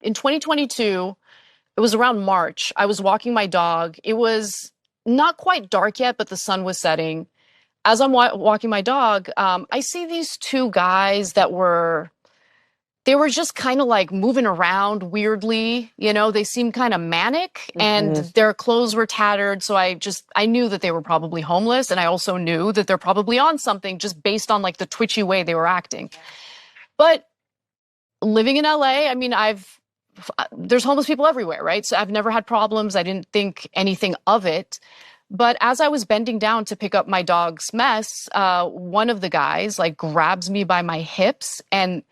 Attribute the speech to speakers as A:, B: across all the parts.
A: in 2022, it was around March. I was walking my dog. It was not quite dark yet, but the sun was setting. As I'm walking my dog, I see these two guys they were just kind of like moving around weirdly. You know, they seemed kind of manic and their clothes were tattered. So I knew that they were probably homeless. And I also knew that they're probably on something just based on like the twitchy way they were acting. But living in LA, I mean, there's homeless people everywhere, right? So I've never had problems. I didn't think anything of it. But as I was bending down to pick up my dog's mess, one of the guys like grabs me by my hips and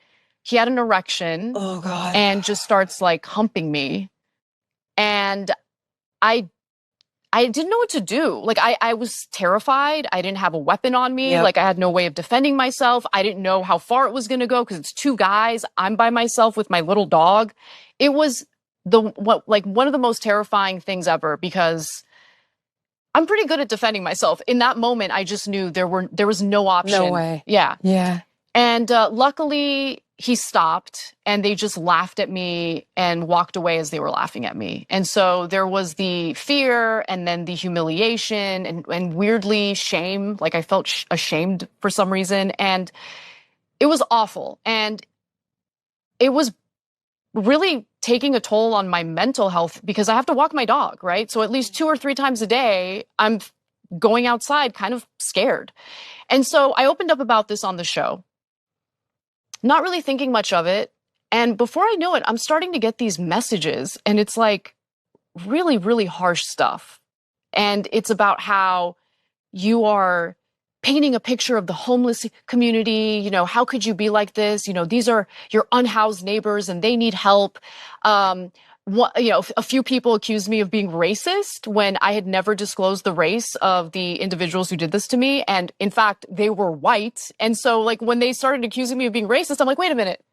A: he had an erection.
B: Oh God.
A: And just starts like humping me. And I didn't know what to do. Like I was terrified. I didn't have a weapon on me.
B: Yep.
A: Like I had no way of defending myself. I didn't know how far it was going to go because it's two guys. I'm by myself with my little dog. It was one of the most terrifying things ever because I'm pretty good at defending myself. In that moment, I just knew there was no option.
B: No way.
A: Yeah.
B: Yeah.
A: And luckily, he stopped and they just laughed at me and walked away as they were laughing at me. And so there was the fear and then the humiliation and weirdly shame. Like I felt ashamed for some reason. And it was awful. And it was really taking a toll on my mental health because I have to walk my dog, right? So at least 2 or 3 times a day, I'm going outside kind of scared. And so I opened up about this on the show, not really thinking much of it. And before I know it, I'm starting to get these messages and it's like really, really harsh stuff. And it's about how you are painting a picture of the homeless community. You know, how could you be like this? You know, these are your unhoused neighbors and they need help. A few people accused me of being racist when I had never disclosed the race of the individuals who did this to me. And in fact, they were white. And so like when they started accusing me of being racist, I'm like, wait a minute.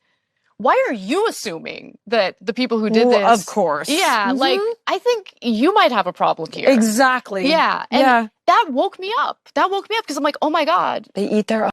A: Why are you assuming that the people who did this?
B: Of course.
A: Yeah. Like, I think you might have a problem here.
B: Exactly.
A: Yeah. And that woke me up. That woke me up because I'm like, oh my God.
B: They eat their